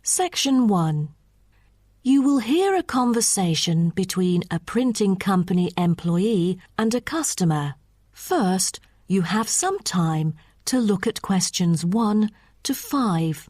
Section 1. You will hear a conversation between a printing company employee and a customer. First, you have some time to look at questions 1 to 5.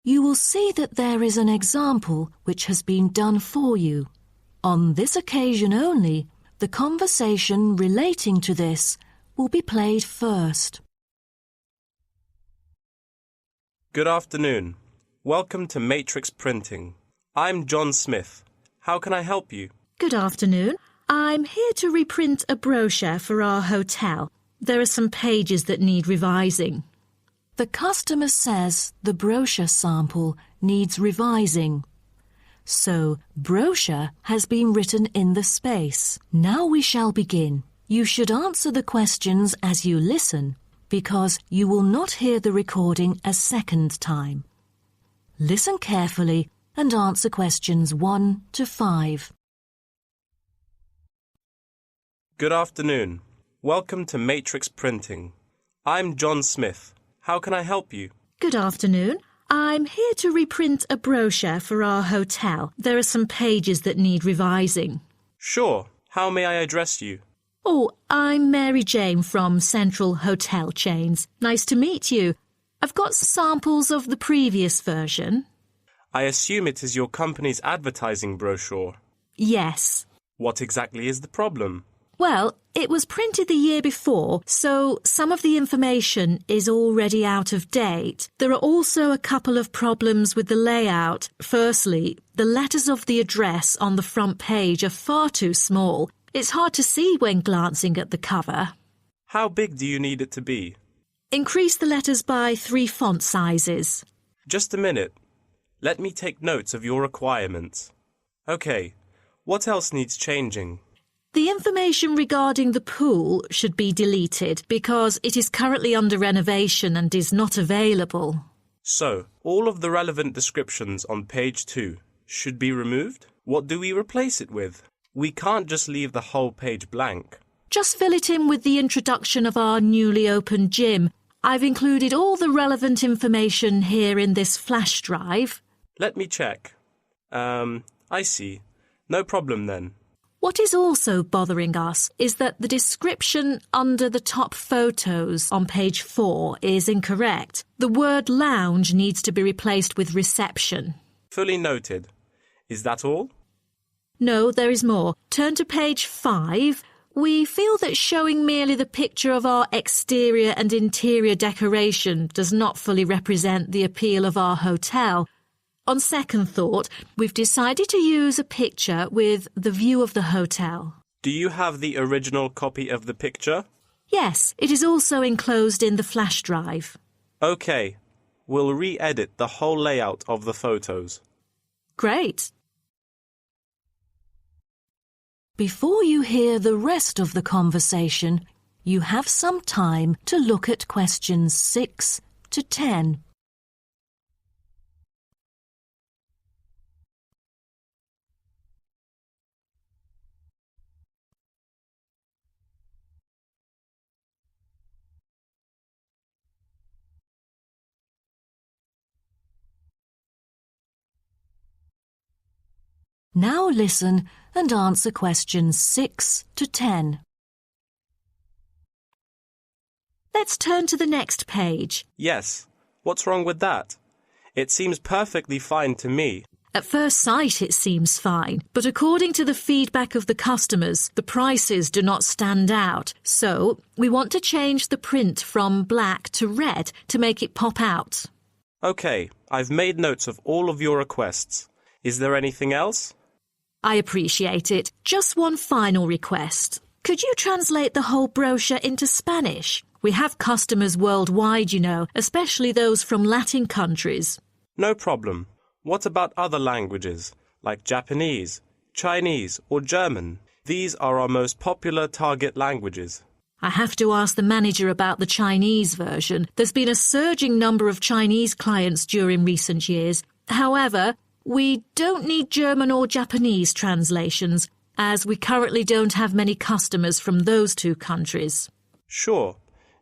You will see that there is an example which has been done for you. On this occasion only, the conversation relating to this will be played first. Good afternoon. Welcome to Matrix Printing. I'm John Smith. How can I help you? Good afternoon. I'm here to reprint a brochure for our hotel. There are some pages that need revising. The customer says the brochure sample needs revising. So, brochure has been written in the space. Now we shall begin. You should answer the questions as you listen, because you will not hear the recording a second time. Listen carefully and answer questions 1 to 5. Good afternoon. Welcome to Matrix Printing. I'm John Smith. How can I help you? Good afternoon. I'm here to reprint a brochure for our hotel. There are some pages that need revising. Sure. How may I address you? Oh, I'm Mary Jane from Central Hotel Chains. Nice to meet you. I've got samples of the previous version. I assume it is your company's advertising brochure. Yes. What exactly is the problem? Well, it was printed the year before, so some of the information is already out of date. There are also a couple of problems with the layout. Firstly, the letters of the address on the front page are far too small. It's hard to see when glancing at the cover. How big do you need it to be? Increase the letters by 3 font sizes. Just a minute. Let me take notes of your requirements. Okay, what else needs changing? The information regarding the pool should be deleted because it is currently under renovation and is not available. So, all of the relevant descriptions on page 2 should be removed? What do we replace it with? We can't just leave the whole page blank. Just fill it in with the introduction of our newly opened gym. I've included all the relevant information here in this flash drive. Let me check. I see. No problem then. What is also bothering us is that the description under the top photos on page 4 is incorrect. The word lounge needs to be replaced with reception. Fully noted. Is that all? No, there is more. Turn to page 5. We feel that showing merely the picture of our exterior and interior decoration does not fully represent the appeal of our hotel. On second thought, we've decided to use a picture with the view of the hotel. Do you have the original copy of the picture? Yes, it is also enclosed in the flash drive. Okay, we'll re-edit the whole layout of the photos. Great. Before you hear the rest of the conversation, you have some time to look at questions 6 to 10. Now listen and answer questions 6 to 10. Let's turn to the next page. Yes. What's wrong with that? It seems perfectly fine to me. At first sight, it seems fine, but according to the feedback of the customers, the prices do not stand out. So, we want to change the print from black to red to make it pop out. Okay, I've made notes of all of your requests. Is there anything else? I appreciate it. Just one final request. Could you translate the whole brochure into Spanish? We have customers worldwide, you know, especially those from Latin countries. No problem. What about other languages, like Japanese, Chinese or German? These are our most popular target languages. I have to ask the manager about the Chinese version. There's been a surging number of Chinese clients during recent years. However, we don't need German or Japanese translations, as we currently don't have many customers from those two countries. Sure,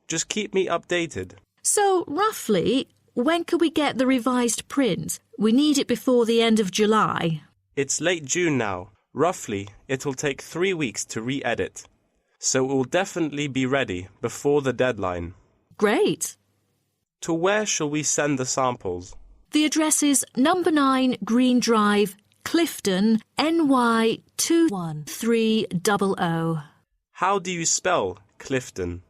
just keep me updated. So, roughly, when could we get the revised print? We need it before the end of July. It's late June now. Roughly, it'll take 3 weeks to re-edit. So it will definitely be ready before the deadline. Great. To where shall we send the samples? The address is number 9 Green Drive, Clifton, NY 21300. How do you spell Clifton?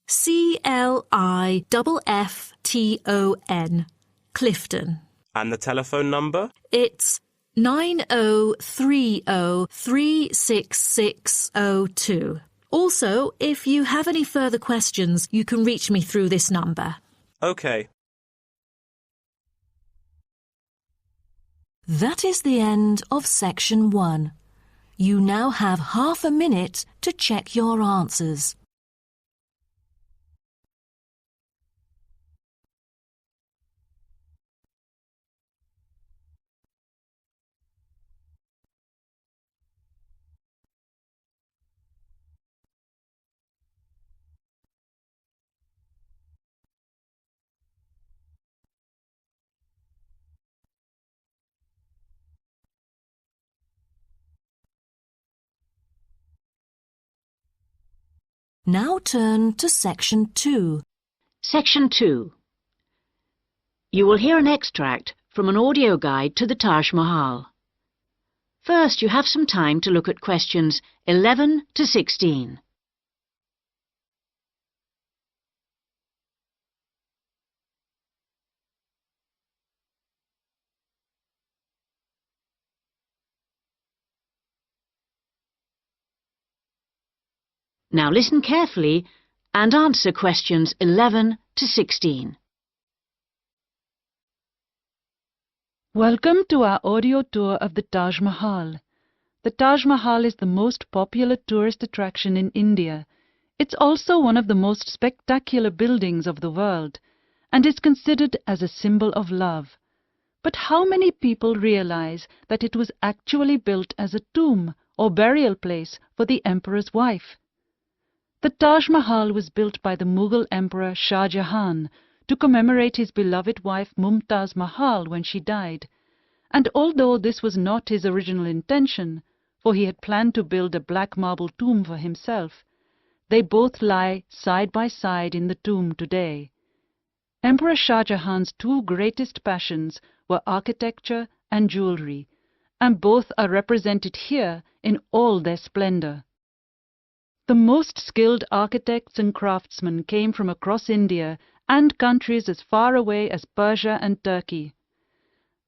CLIFFTON, Clifton. And the telephone number? It's 9030366602. Also, if you have any further questions, you can reach me through this number. Okay. That is the end of section 1. You now have half a minute to check your answers. Now turn to section 2. Section 2. You will hear an extract from an audio guide to the Taj Mahal. First, you have some time to look at questions 11 to 16. Now listen carefully and answer questions 11 to 16. Welcome to our audio tour of the Taj Mahal. The Taj Mahal is the most popular tourist attraction in India. It's also one of the most spectacular buildings of the world and is considered as a symbol of love. But how many people realize that it was actually built as a tomb or burial place for the emperor's wife? The Taj Mahal was built by the Mughal Emperor Shah Jahan to commemorate his beloved wife Mumtaz Mahal when she died. And although this was not his original intention, for he had planned to build a black marble tomb for himself, they both lie side by side in the tomb today. Emperor Shah Jahan's two greatest passions were architecture and jewelry, and both are represented here in all their splendor. The most skilled architects and craftsmen came from across India and countries as far away as Persia and Turkey.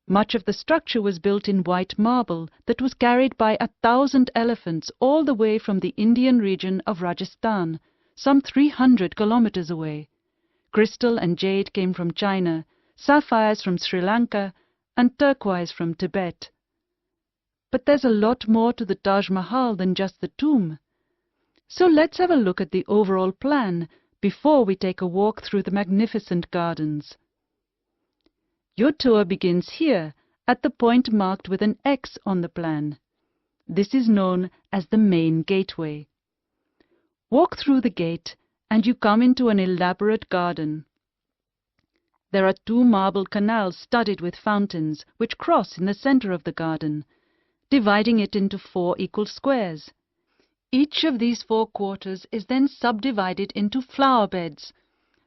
Much of the structure was built in white marble that was carried by 1,000 elephants all the way from the Indian region of Rajasthan, some 300 kilometers away. Crystal and jade came from China, sapphires from Sri Lanka, and turquoise from Tibet. But there's a lot more to the Taj Mahal than just the tomb. So let's have a look at the overall plan before we take a walk through the magnificent gardens. Your tour begins here at the point marked with an X on the plan. This is known as the main gateway. Walk through the gate and you come into an elaborate garden. There are 2 marble canals studded with fountains which cross in the center of the garden, dividing it into 4 equal squares. Each of these 4 quarters is then subdivided into flower beds,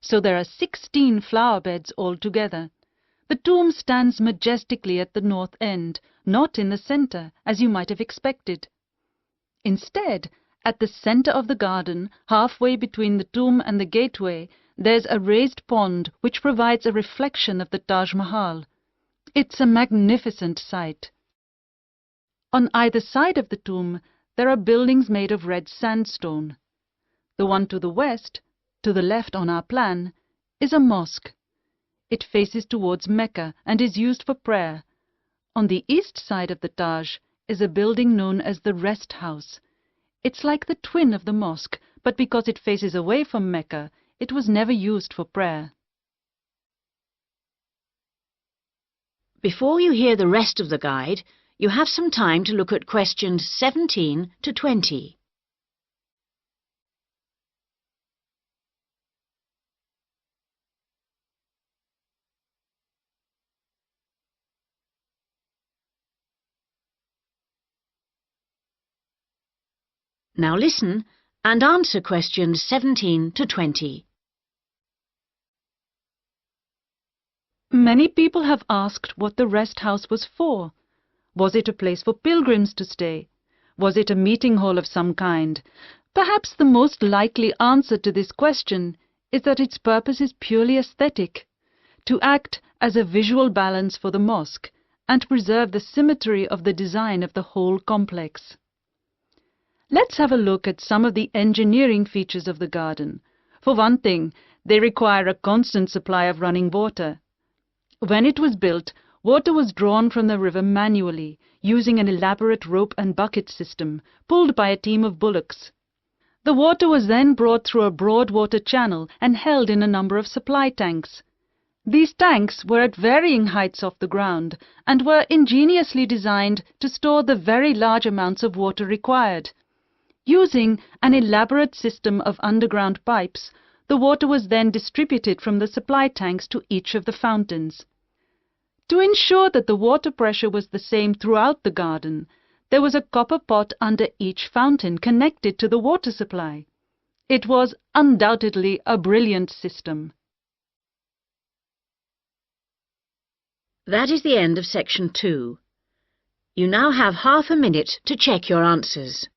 so there are 16 flower beds altogether. The tomb stands majestically at the north end, not in the center, as you might have expected. Instead, at the center of the garden, halfway between the tomb and the gateway, there's a raised pond which provides a reflection of the Taj Mahal. It's a magnificent sight. On either side of the tomb, there are buildings made of red sandstone. The one to the west, to the left on our plan, is a mosque. It faces towards Mecca and is used for prayer. On the east side of the Taj is a building known as the Rest House. It's like the twin of the mosque, but because it faces away from Mecca, it was never used for prayer. Before you hear the rest of the guide, you have some time to look at questions 17 to 20. Now listen and answer questions 17 to 20. Many people have asked what the rest house was for. Was it a place for pilgrims to stay? Was it a meeting hall of some kind? Perhaps the most likely answer to this question is that its purpose is purely aesthetic, to act as a visual balance for the mosque and preserve the symmetry of the design of the whole complex. Let's have a look at some of the engineering features of the garden. For one thing, they require a constant supply of running water. When it was built, water was drawn from the river manually, using an elaborate rope and bucket system, pulled by a team of bullocks. The water was then brought through a broad water channel and held in a number of supply tanks. These tanks were at varying heights off the ground and were ingeniously designed to store the very large amounts of water required. Using an elaborate system of underground pipes, the water was then distributed from the supply tanks to each of the fountains. To ensure that the water pressure was the same throughout the garden, there was a copper pot under each fountain connected to the water supply. It was undoubtedly a brilliant system. That is the end of section 2. You now have half a minute to check your answers.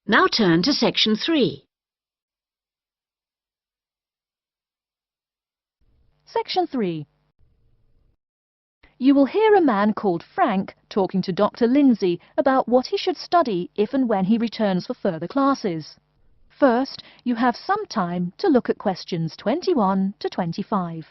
Now turn to section 3. Section 3. You will hear a man called Frank talking to Dr. Lindsay about what he should study if and when he returns for further classes. First, you have some time to look at questions 21 to 25.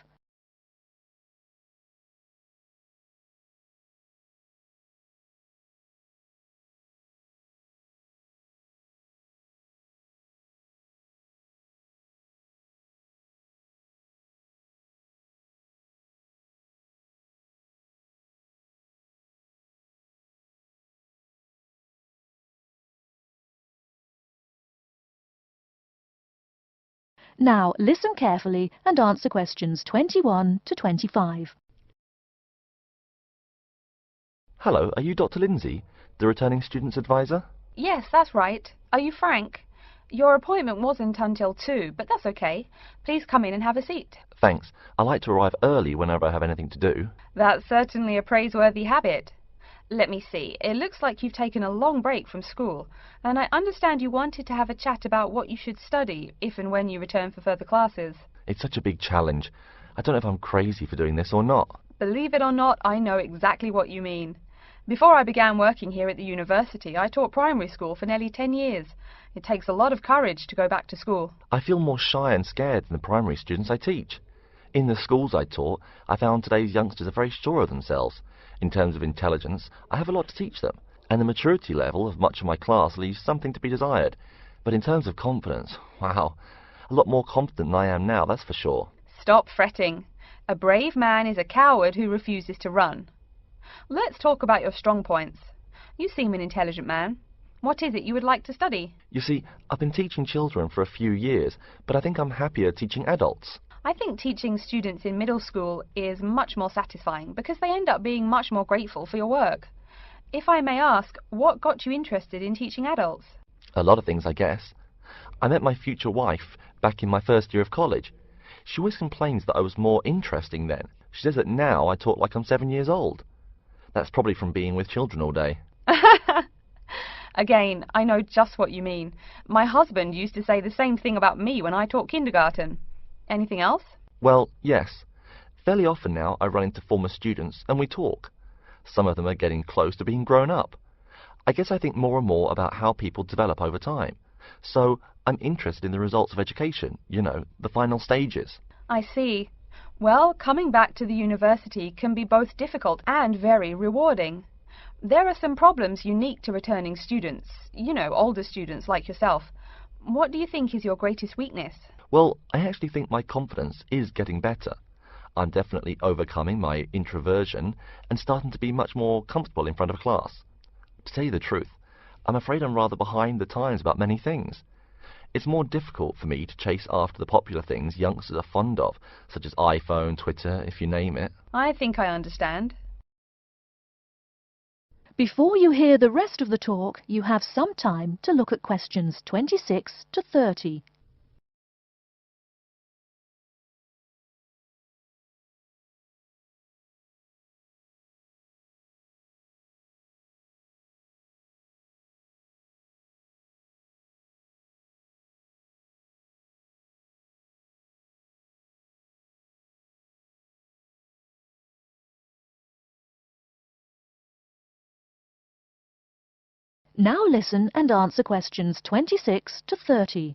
Now listen carefully and answer questions 21 to 25. Hello, are you Dr. Lindsay, the returning student's advisor? Yes, that's right. Are you Frank? Your appointment wasn't until 2, but that's okay. Please come in and have a seat. Thanks. I like to arrive early whenever I have anything to do. That's certainly a praiseworthy habit. Let me see. It looks like you've taken a long break from school, and I understand you wanted to have a chat about what you should study if and when you return for further classes. It's such a big challenge. I don't know if I'm crazy for doing this or not. Believe it or not, I know exactly what you mean. Before I began working here at the university, I taught primary school for nearly 10 years. It takes a lot of courage to go back to school. I feel more shy and scared than the primary students I teach. In the schools I taught, I found today's youngsters are very sure of themselves. In terms of intelligence, I have a lot to teach them, and the maturity level of much of my class leaves something to be desired. But in terms of confidence, wow, a lot more confident than I am now, that's for sure. Stop fretting. A brave man is a coward who refuses to run. Let's talk about your strong points. You seem an intelligent man. What is it you would like to study? You see, I've been teaching children for a few years, but I think I'm happier teaching adults. I think teaching students in middle school is much more satisfying because they end up being much more grateful for your work. If I may ask, what got you interested in teaching adults? A lot of things, I guess. I met my future wife back in my first year of college. She always complains that I was more interesting then. She says that now I talk like I'm 7 years old. That's probably from being with children all day. Again, I know just what you mean. My husband used to say the same thing about me when I taught kindergarten. Anything else? Well, yes. Fairly often now I run into former students and we talk. Some of them are getting close to being grown up. I guess I think more and more about how people develop over time. So I'm interested in the results of education, the final stages. I see. Well, coming back to the university can be both difficult and very rewarding. There are some problems unique to returning students, older students like yourself. What do you think is your greatest weakness? Well, I actually think my confidence is getting better. I'm definitely overcoming my introversion and starting to be much more comfortable in front of a class. To tell you the truth, I'm afraid I'm rather behind the times about many things. It's more difficult for me to chase after the popular things youngsters are fond of, such as iPhone, Twitter, if you name it. I think I understand. Before you hear the rest of the talk, you have some time to look at questions 26 to 30. Now listen and answer questions 26 to 30.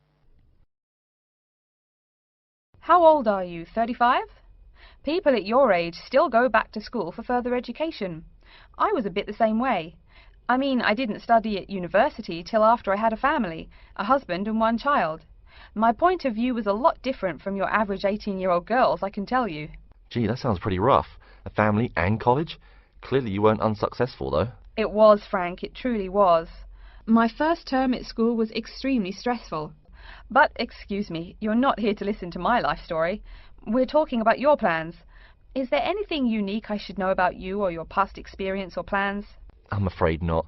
How old are you? 35? People at your age still go back to school for further education. I was a bit the same way. I mean, I didn't study at university till after I had a family, a husband and one child. My point of view was a lot different from your average 18-year-old girls, I can tell you. Gee, that sounds pretty rough. A family and college? Clearly you weren't unsuccessful, though. It was, Frank, it truly was. My first term at school was extremely stressful. But, excuse me, you're not here to listen to my life story. We're talking about your plans. Is there anything unique I should know about you or your past experience or plans? I'm afraid not.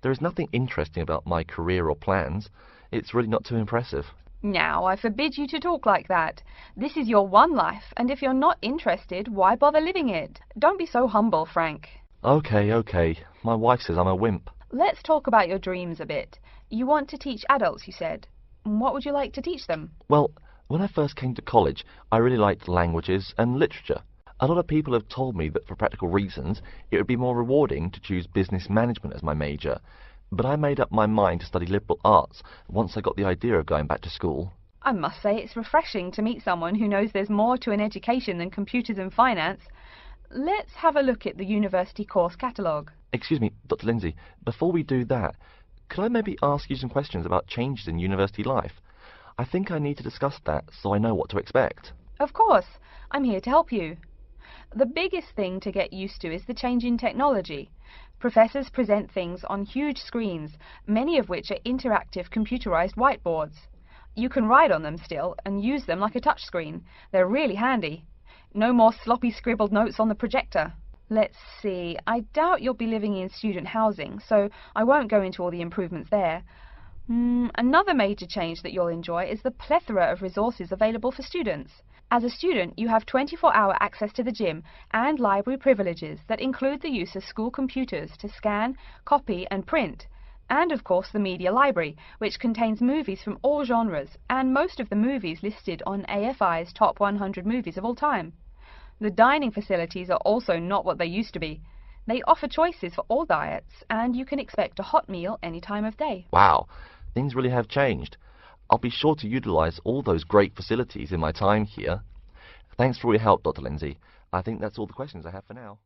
There is nothing interesting about my career or plans. It's really not too impressive. Now, I forbid you to talk like that. This is your one life, and if you're not interested, why bother living it? Don't be so humble, Frank. Okay. My wife says I'm a wimp. Let's talk about your dreams a bit. You want to teach adults, you said. What would you like to teach them? Well, when I first came to college, I really liked languages and literature. A lot of people have told me that for practical reasons, it would be more rewarding to choose business management as my major. But I made up my mind to study liberal arts once I got the idea of going back to school. I must say it's refreshing to meet someone who knows there's more to an education than computers and finance. Let's have a look at the university course catalogue. Excuse me, Dr. Lindsay, before we do that, could I maybe ask you some questions about changes in university life? I think I need to discuss that so I know what to expect. Of course, I'm here to help you. The biggest thing to get used to is the change in technology. Professors present things on huge screens, many of which are interactive computerized whiteboards. You can write on them still and use them like a touchscreen. They're really handy. No more sloppy scribbled notes on the projector. Let's see, I doubt you'll be living in student housing, so I won't go into all the improvements there. Another major change that you'll enjoy is the plethora of resources available for students. As a student, you have 24-hour access to the gym and library privileges that include the use of school computers to scan, copy and print. And of course the media library, which contains movies from all genres and most of the movies listed on AFI's top 100 movies of all time. The dining facilities are also not what they used to be. They offer choices for all diets, and you can expect a hot meal any time of day. Wow, things really have changed. I'll be sure to utilize all those great facilities in my time here. Thanks for all your help, Dr. Lindsay. I think that's all the questions I have for now.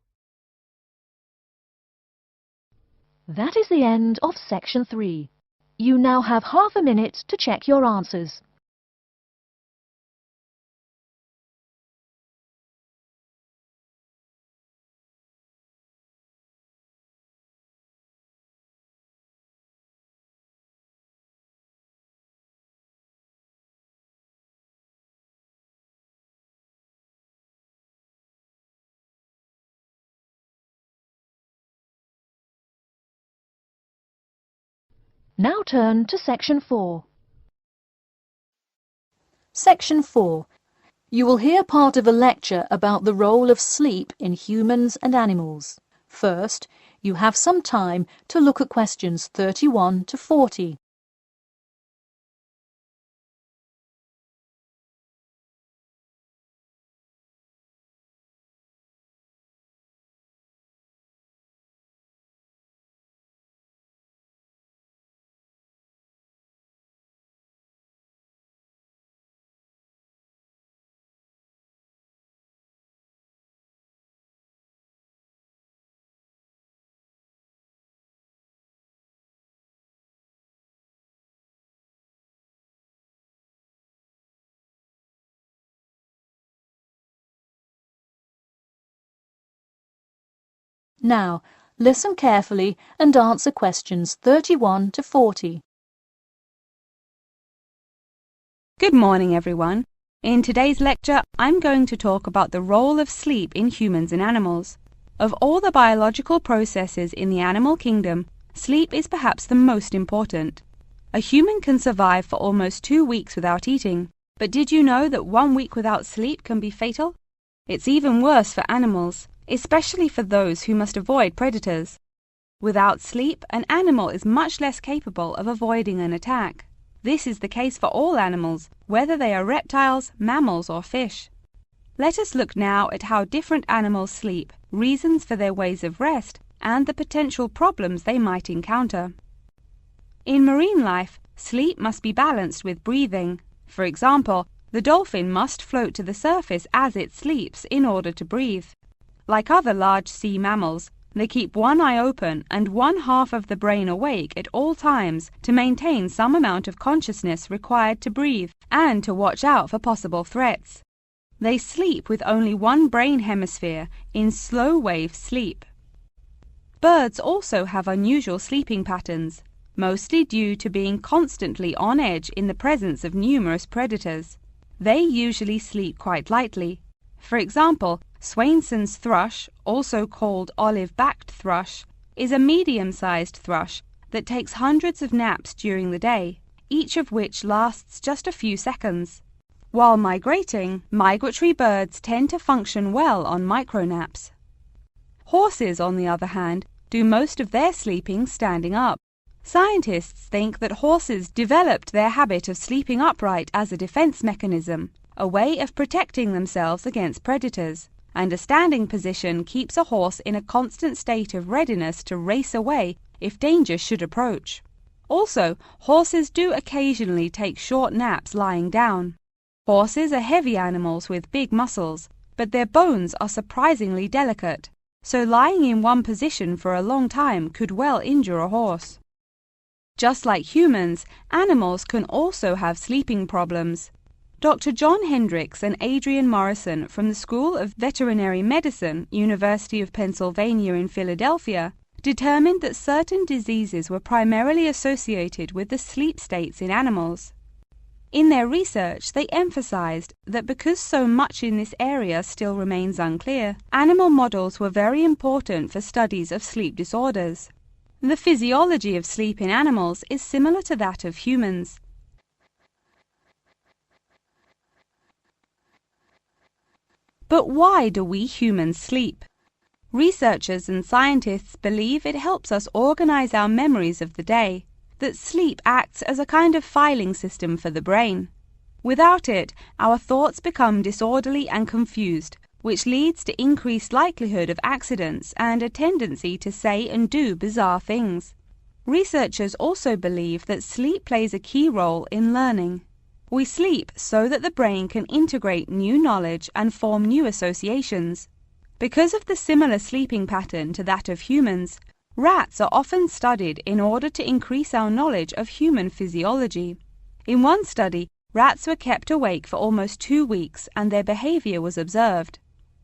That is the end of section 3. You now have half a minute to check your answers. Now turn to section 4. Section 4. You will hear part of a lecture about the role of sleep in humans and animals. First, You have some time to look at questions 31 to 40. Now, listen carefully and answer questions 31 to 40. Good morning, everyone. In today's lecture, I'm going to talk about the role of sleep in humans and animals. Of all the biological processes in the animal kingdom, sleep is perhaps the most important. A human can survive for almost 2 weeks without eating, but did you know that 1 week without sleep can be fatal? It's even worse for animals, especially for those who must avoid predators. Without sleep, an animal is much less capable of avoiding an attack. This is the case for all animals, whether they are reptiles, mammals, or fish. Let us look now at how different animals sleep, reasons for their ways of rest, and the potential problems they might encounter. In marine life, sleep must be balanced with breathing. For example, the dolphin must float to the surface as it sleeps in order to breathe. Like other large sea mammals, they keep one eye open and one half of the brain awake at all times to maintain some amount of consciousness required to breathe and to watch out for possible threats. They sleep with only one brain hemisphere in slow wave sleep. Birds also have unusual sleeping patterns, mostly due to being constantly on edge in the presence of numerous predators. They usually sleep quite lightly. For example, Swainson's thrush, also called olive-backed thrush, is a medium-sized thrush that takes hundreds of naps during the day, each of which lasts just a few seconds. While migrating, migratory birds tend to function well on micronaps. Horses, on the other hand, do most of their sleeping standing up. Scientists think that horses developed their habit of sleeping upright as a defense mechanism, a way of protecting themselves against predators, and a standing position keeps a horse in a constant state of readiness to race away if danger should approach. Also, horses do occasionally take short naps lying down. Horses are heavy animals with big muscles, but their bones are surprisingly delicate, so lying in one position for a long time could well injure a horse. Just like humans, animals can also have sleeping problems. Dr. John Hendricks and Adrian Morrison from the School of Veterinary Medicine, University of Pennsylvania in Philadelphia, determined that certain diseases were primarily associated with the sleep states in animals. In their research, they emphasized that because so much in this area still remains unclear, animal models were very important for studies of sleep disorders. The physiology of sleep in animals is similar to that of humans. But why do we humans sleep? Researchers and scientists believe it helps us organize our memories of the day, that sleep acts as a kind of filing system for the brain. Without it, our thoughts become disorderly and confused, which leads to increased likelihood of accidents and a tendency to say and do bizarre things. Researchers also believe that sleep plays a key role in learning. We sleep so that the brain can integrate new knowledge and form new associations. Because of the similar sleeping pattern to that of humans, rats are often studied in order to increase our knowledge of human physiology. In one study, rats were kept awake for almost 2 weeks and their behavior was observed.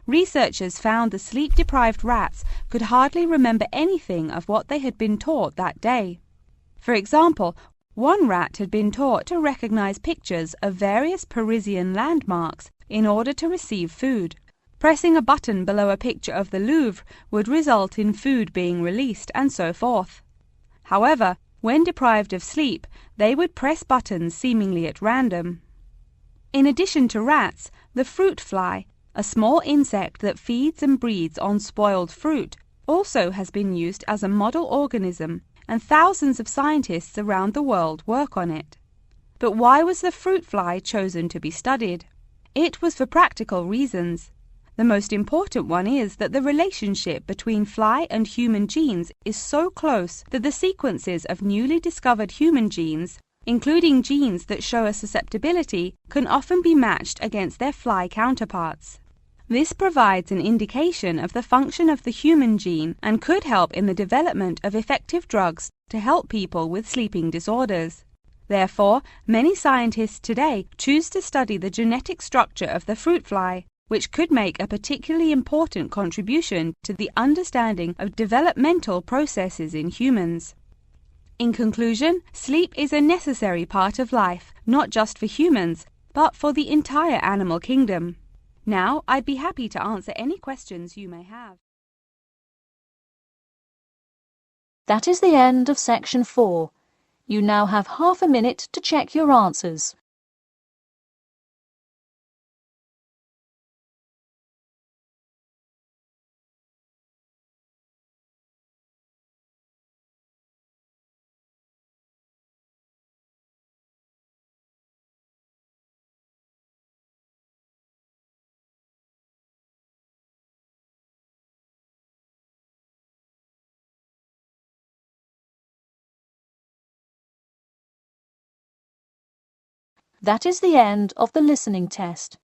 Researchers found the sleep-deprived rats could hardly remember anything of what they had been taught that day. For example, one rat had been taught to recognize pictures of various Parisian landmarks in order to receive food. Pressing a button below a picture of the Louvre would result in food being released, and so forth. However, when deprived of sleep, they would press buttons seemingly at random. In addition to rats, the fruit fly, a small insect that feeds and breeds on spoiled fruit, also has been used as a model organism, and thousands of scientists around the world work on it. But why was the fruit fly chosen to be studied? It was for practical reasons. The most important one is that the relationship between fly and human genes is so close that the sequences of newly discovered human genes, including genes that show a susceptibility, can often be matched against their fly counterparts. This provides an indication of the function of the human gene and could help in the development of effective drugs to help people with sleeping disorders. Therefore, many scientists today choose to study the genetic structure of the fruit fly, which could make a particularly important contribution to the understanding of developmental processes in humans. In conclusion, sleep is a necessary part of life, not just for humans, but for the entire animal kingdom. Now, I'd be happy to answer any questions you may have. That is the end of section 4. You now have half a minute to check your answers. That is the end of the listening test.